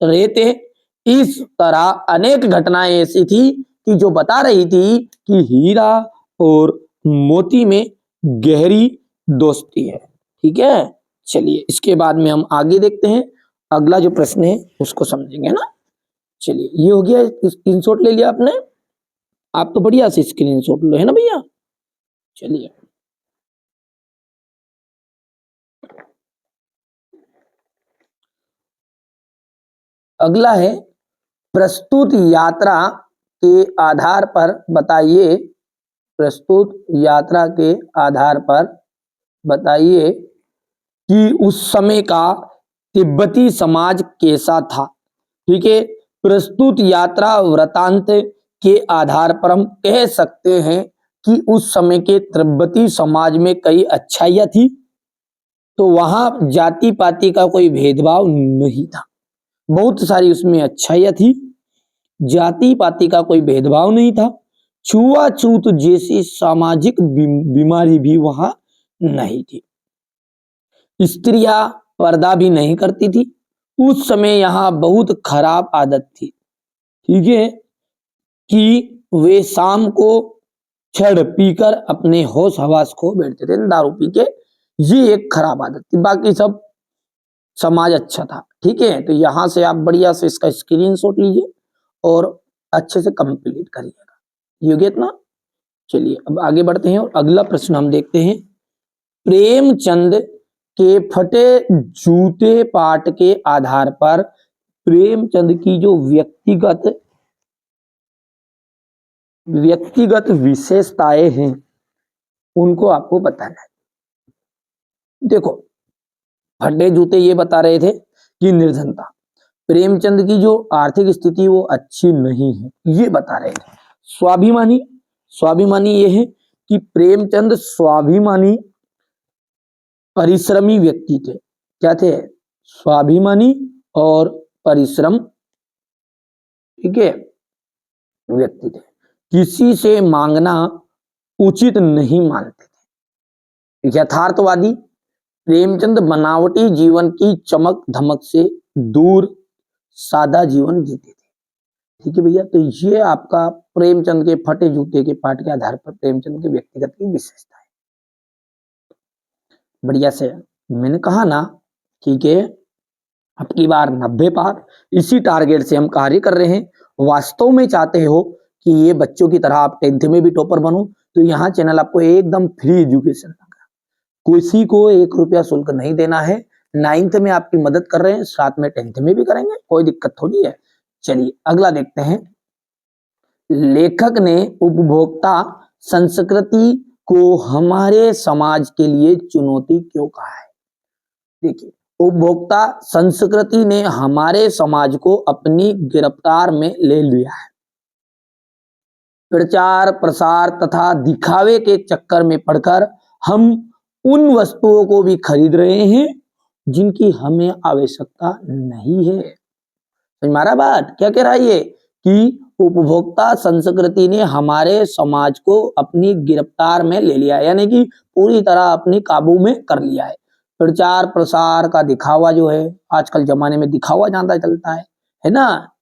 रहते। इस तरह अनेक घटनाएं ऐसी थी कि जो बता रही थी कि हीरा और मोती में गहरी दोस्ती है। ठीक है, चलिए इसके बाद में हम आगे देखते हैं, अगला जो प्रश्न है उसको समझेंगे ना। चलिए, ये हो गया, स्क्रीनशॉट ले लिया आपने, आप तो बढ़िया से स्क्रीनशॉट लो, है ना भैया। चलिए, अगला है, प्रस्तुत यात्रा के आधार पर बताइए, प्रस्तुत यात्रा के आधार पर बताइए कि उस समय का तिब्बती समाज कैसा था। ठीक है, प्रस्तुत यात्रा वृतांत के आधार पर हम कह सकते हैं कि उस समय के तिब्बती समाज में कई अच्छाइयां थी, तो वहां जाति पाति का कोई भेदभाव नहीं था, बहुत सारी उसमें अच्छाइयां थी, जाति पाति का कोई भेदभाव नहीं था, छुआछूत जैसी सामाजिक बीमारी भी वहां नहीं थी, स्त्रियां पर्दा भी नहीं करती थी, उस समय यहाँ बहुत खराब आदत थी, ठीक है, कि वे शाम को छड़ पीकर अपने होश हवास खो बैठते थे, दारू पी के, ये एक खराब आदत थी, बाकी सब समाज अच्छा था। ठीक है, तो यहां से आप बढ़िया से इसका स्क्रीनशॉट लीजिए और अच्छे से कंप्लीट करिएगा, ये गया इतना। चलिए अब आगे बढ़ते हैं और अगला प्रश्न हम देखते हैं, प्रेमचंद के फटे जूते पाठ के आधार पर प्रेमचंद की जो व्यक्तिगत विशेषताएं हैं उनको आपको बताना है। देखो, फटे जूते ये बता रहे थे कि निर्धनता, प्रेमचंद की जो आर्थिक स्थिति वो अच्छी नहीं है ये बता रहे थे। स्वाभिमानी, स्वाभिमानी ये है कि प्रेमचंद स्वाभिमानी परिश्रमी व्यक्ति थे। क्या थे? स्वाभिमानी और परिश्रम, ठीक है, व्यक्ति थे। किसी से मांगना उचित नहीं मानते थे। यथार्थवादी, प्रेमचंद बनावटी जीवन की चमक धमक से दूर सादा जीवन जीते थे। ठीक है भैया, तो ये आपका प्रेमचंद के फटे जूते के पाठ के आधार पर प्रेमचंद के व्यक्तिगत की विशेषता है। बढ़िया से मैंने कहा ना, ठीक है, अब की बार 90 पार, इसी टारगेट से हम कार्य कर रहे हैं। वास्तव में चाहते हो कि ये बच्चों की तरह आप 10th में भी टॉपर बनो, तो यहाँ चैनल आपको एकदम फ्री एजुकेशन लगा, किसी को 1 रुपया शुल्क नहीं देना है। 9th में आपकी मदद कर रहे हैं, साथ में 10th में भी करेंगे, कोई दिक्कत थोड़ी है। चलिए अगला देखते हैं, लेखक ने उपभोक्ता संस्कृति को हमारे समाज के लिए चुनौती क्यों कहा है। देखिए, उपभोक्ता संस्कृति ने हमारे समाज को अपनी गिरफ्तार में ले लिया है। प्रचार प्रसार तथा दिखावे के चक्कर में पड़कर हम उन वस्तुओं को भी खरीद रहे हैं जिनकी हमें आवश्यकता नहीं है। समझ में आ रहा बात, क्या कह रहा है ये कि उपभोक्ता संस्कृति ने हमारे समाज को अपनी गिरफ्तार में ले लिया है, यानी कि पूरी तरह अपने काबू में कर लिया है। प्रचार प्रसार का दिखावा जो है, आजकल जमाने में दिखावा ज्यादा चलता है ना,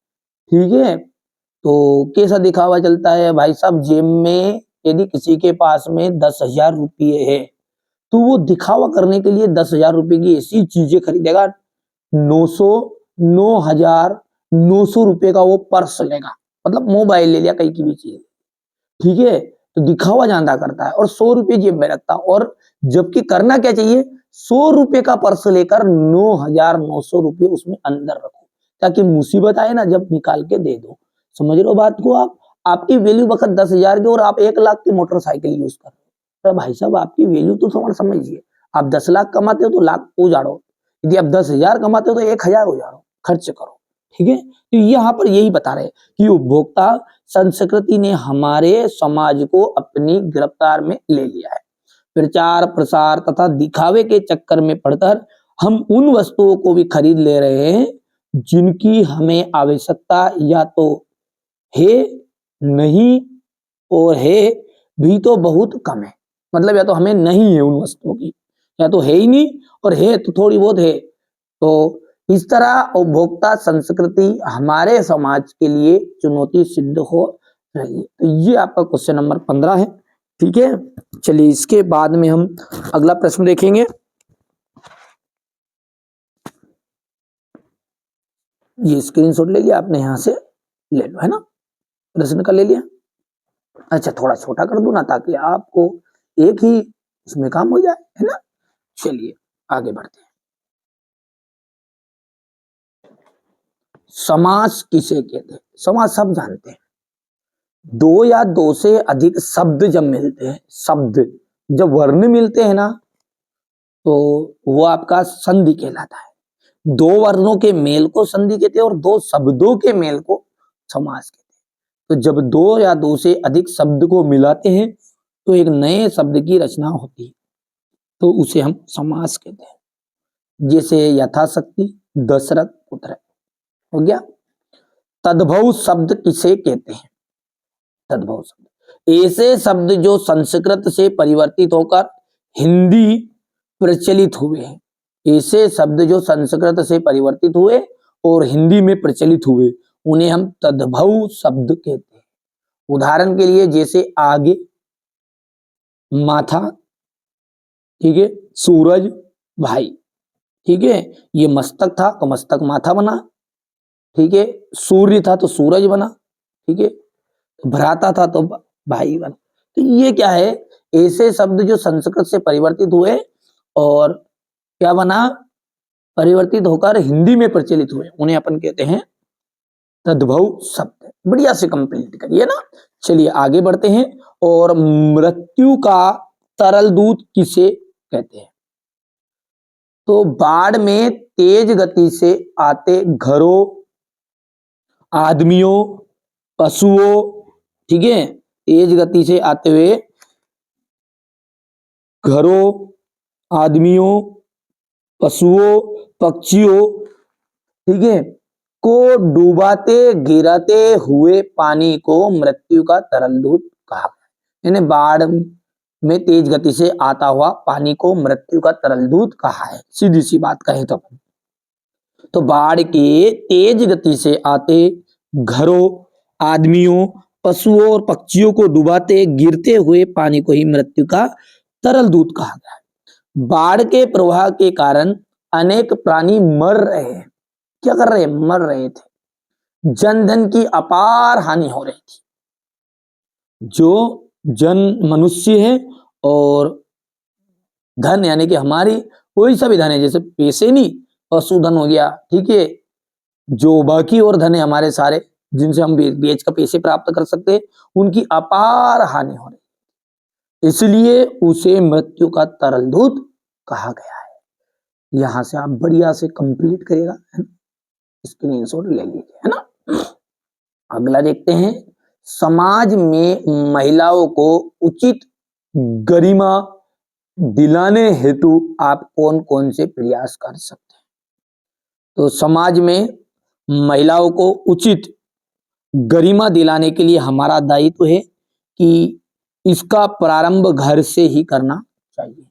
ठीक है, तो कैसा दिखावा चलता है भाई साहब, जेब में यदि किसी के पास में 10,000 रुपये है तो वो दिखावा करने के लिए 10,000 रुपये की ऐसी चीजें खरीदेगा, 9,900 रुपये का वो पर्स लेगा, मतलब मोबाइल ले लिया, कहीं की भी चीज, ठीक है, तो दिखावा ज्यादा करता है और 100 रुपये जेब में रखता है, और जबकि करना क्या चाहिए, 100 रुपये का पर्स लेकर 9,900 रुपये उसमें अंदर रखो, ताकि मुसीबत आए ना जब निकाल के दे दो। समझ रहे हो बात को आप? आपकी वैल्यू वक्त 10,000 की और आप 1 लाख की मोटरसाइकिल यूज कर रहे हो, तो भाई साहब आपकी वैल्यू तो समझिए। आप 10 लाख कमाते हो तो लाख उजाड़ो, यदि आप 10,000 कमाते हो तो 1,000 उजाड़ो, खर्च करो। ठीक है, तो यहाँ पर यही बता रहे हैं कि उपभोक्ता संस्कृति ने हमारे समाज को अपनी गिरफ्तार में ले लिया है। प्रचार प्रसार तथा दिखावे के चक्कर में पड़कर हम उन वस्तुओं को भी खरीद ले रहे हैं जिनकी हमें आवश्यकता या तो है नहीं, और है भी तो बहुत कम है। मतलब या तो हमें नहीं है उन वस्तुओं की, या तो है ही नहीं, और है तो थोड़ी बहुत है। तो इस तरह उपभोक्ता संस्कृति हमारे समाज के लिए चुनौती सिद्ध हो रही है। तो ये आपका क्वेश्चन नंबर 15 है। ठीक है, चलिए इसके बाद में हम अगला प्रश्न देखेंगे। ये स्क्रीनशॉट ले लिया आपने, यहां से ले लो, है ना, प्रश्न का ले लिया। अच्छा, थोड़ा छोटा कर दूं ना, ताकि आपको एक ही उसमें काम हो जाए, है ना। चलिए आगे बढ़ते हैं। समास किसे कहते हैं? समास सब जानते हैं। दो या दो से अधिक शब्द जब मिलते हैं, शब्द जब वर्ण मिलते हैं ना, तो वो आपका संधि कहलाता है। दो वर्णों के मेल को संधि कहते हैं और दो शब्दों के मेल को समास कहते हैं। तो जब दो या दो से अधिक शब्द को मिलाते हैं तो एक नए शब्द की रचना होती है, तो उसे हम समास कहते हैं। जैसे यथाशक्ति, दशरथ, पुत्र, हो गया। तद्भव शब्द किसे कहते हैं? तद्भव शब्द ऐसे शब्द जो संस्कृत से परिवर्तित होकर हिंदी प्रचलित हुए हैं। ऐसे शब्द जो संस्कृत से परिवर्तित हुए और हिंदी में प्रचलित हुए, उन्हें हम तद्भव शब्द कहते हैं। उदाहरण के लिए जैसे आगे, माथा, ठीक है, सूरज, भाई। ठीक है, ये मस्तक था तो मस्तक माथा बना। ठीक है, सूर्य था तो सूरज बना। ठीक है, भ्राता था तो भाई बना। तो ये क्या है, ऐसे शब्द जो संस्कृत से परिवर्तित हुए और क्या बना, परिवर्तित होकर हिंदी में प्रचलित हुए, उन्हें अपन कहते हैं तद्भव शब्द। बढ़िया से कंप्लीट करिए ना। चलिए आगे बढ़ते हैं। और मृत्यु का तरल दूत किसे कहते हैं? तो बाढ़ में तेज गति से आते घरों, आदमियों, पशुओं, ठीक है, तेज गति से आते हुए घरों, आदमियों, पशुओं, पक्षियों, ठीक है, को डूबाते गिराते हुए पानी को मृत्यु का तरल दूत कहा। यानी बाढ़ में तेज गति से आता हुआ पानी को मृत्यु का तरल दूत कहा है, सीधी सी बात कहे तो बाढ़ के तेज गति से आते घरों, आदमियों, पशुओं और पक्षियों को डुबाते गिरते हुए पानी को ही मृत्यु का तरल दूत कहा गया है। बाढ़ के प्रवाह के कारण अनेक प्राणी मर रहे हैं। क्या कर रहे हैं? मर रहे थे। जन धन की अपार हानि हो रही थी। जो जन मनुष्य है और धन यानी कि हमारी कोई सा भी धन है, जैसे पैसे नहीं, पशुधन हो गया, ठीक है, जो बाकी और धन है हमारे सारे, जिनसे हम बेच कर पैसे प्राप्त कर सकते हैं, उनकी अपार हानि हो रही, इसलिए उसे मृत्यु का तरल दूत कहा गया है। यहां से आप बढ़िया से कंप्लीट करेगा, स्क्रीनशॉट ले लीजिए, है ना। अगला देखते हैं। समाज में महिलाओं को उचित गरिमा दिलाने हेतु आप कौन कौन से प्रयास कर सकते हैं? तो समाज में महिलाओं को उचित गरिमा दिलाने के लिए हमारा दायित्व है कि इसका प्रारंभ घर से ही करना चाहिए,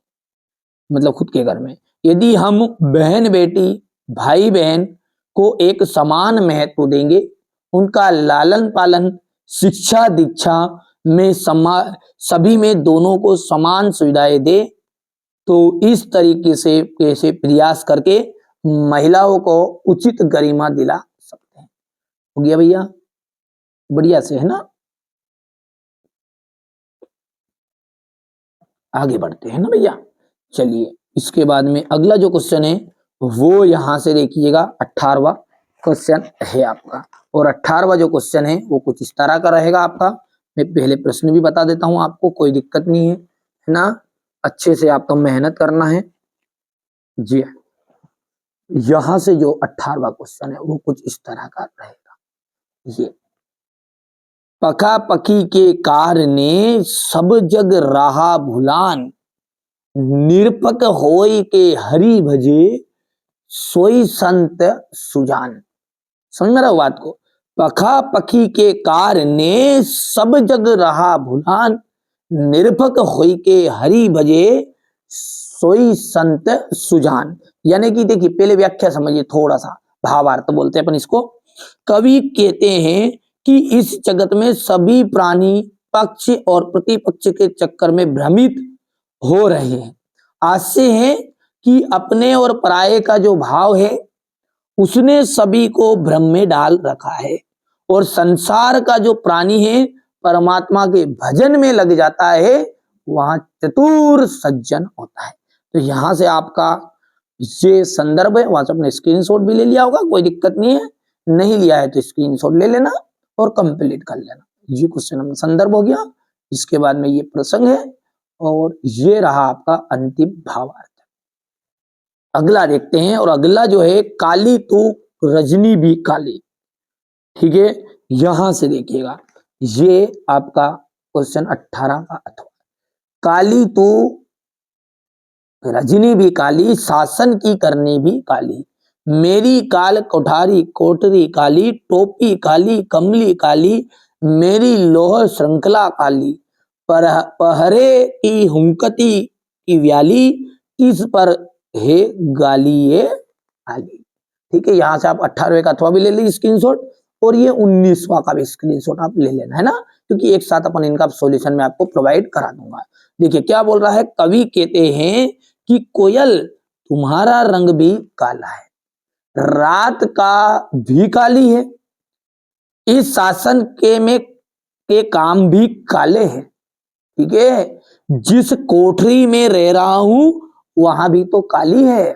मतलब खुद के घर में। यदि हम बहन बेटी, भाई बहन को एक समान महत्व देंगे, उनका लालन पालन, शिक्षा दीक्षा में सभी में दोनों को समान सुविधाएं दे, तो इस तरीके से कैसे प्रयास करके महिलाओं को उचित गरिमा दिला सकते हैं। हो गया भैया, बढ़िया से, है ना। आगे बढ़ते हैं ना भैया। चलिए इसके बाद में अगला जो क्वेश्चन है वो यहां से देखिएगा 18वां क्वेश्चन है आपका। और 18वां जो क्वेश्चन है वो कुछ इस तरह का रहेगा आपका। मैं पहले प्रश्न भी बता देता हूं आपको, कोई दिक्कत नहीं है ना। अच्छे से आपको मेहनत करना है जी। यहां से जो 18वां क्वेश्चन है वो कुछ इस तरह का रहेगा। ये पका पकी के कार ने सब जग रहा भुलान, निरपक होय के हरि भजे सोई संत सुजान। समझ में रहा बात को। पखा पखी के कार ने सब जग रहा भुलान, निरपक होय के हरि भजे सोई संत सुजान। यानी कि देखिए पहले व्याख्या समझिए थोड़ा सा, भावार्थ बोलते हैं अपन इसको। कवि कहते हैं कि इस जगत में सभी प्राणी पक्ष और प्रतिपक्ष के चक्कर में भ्रमित हो रहे हैं। आशय है कि अपने और पराये का जो भाव है उसने सभी को भ्रम में डाल रखा है, और संसार का जो प्राणी है परमात्मा के भजन में लग जाता है, वहां चतुर सज्जन होता है। तो यहां से आपका ये संदर्भ है, वहां से अपने स्क्रीनशॉट भी ले लिया होगा, कोई दिक्कत नहीं है। नहीं लिया है तो स्क्रीनशॉट ले लेना और कंप्लीट कर लेना। ये क्वेश्चन संदर्भ हो गया। इसके बाद में ये प्रसंग है और ये रहा आपका अंतिम भावार्थ। अगला देखते हैं, और अगला जो है काली तू रजनी भी काली। ठीक है, यहां से देखिएगा ये आपका क्वेश्चन 18 का अथवा। काली तू रजनी भी काली, शासन की करनी भी काली। मेरी काल कोठारी कोठरी काली, टोपी काली कमली काली, मेरी लोह श्रृंखला काली, पहरे की हुंकती की व्याली, किस पर है गाली ये आली। ठीक है, यहां से आप 18वें का अथवा भी ले लीजिए स्क्रीनशॉट, और ये 19वां का भी स्क्रीनशॉट आप ले लेना है ना, क्योंकि एक साथ अपन इनका सॉल्यूशन में आपको प्रोवाइड करा दूंगा। देखिए क्या बोल रहा है, कवि कहते हैं कि कोयल तुम्हारा रंग भी काला है, रात का भी काली है, इस शासन के काम भी काले हैं। ठीक है, जिस कोठरी में रह रहा हूं वहां भी तो काली है,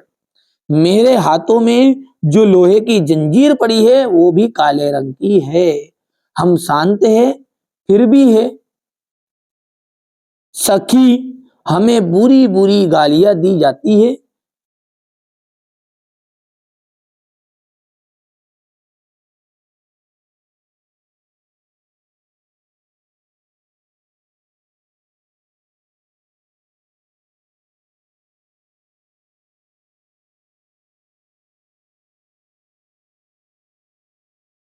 मेरे हाथों में जो लोहे की जंजीर पड़ी है वो भी काले रंग की है। हम शांत हैं फिर भी है सखी, हमें बुरी बुरी गालियां दी जाती है,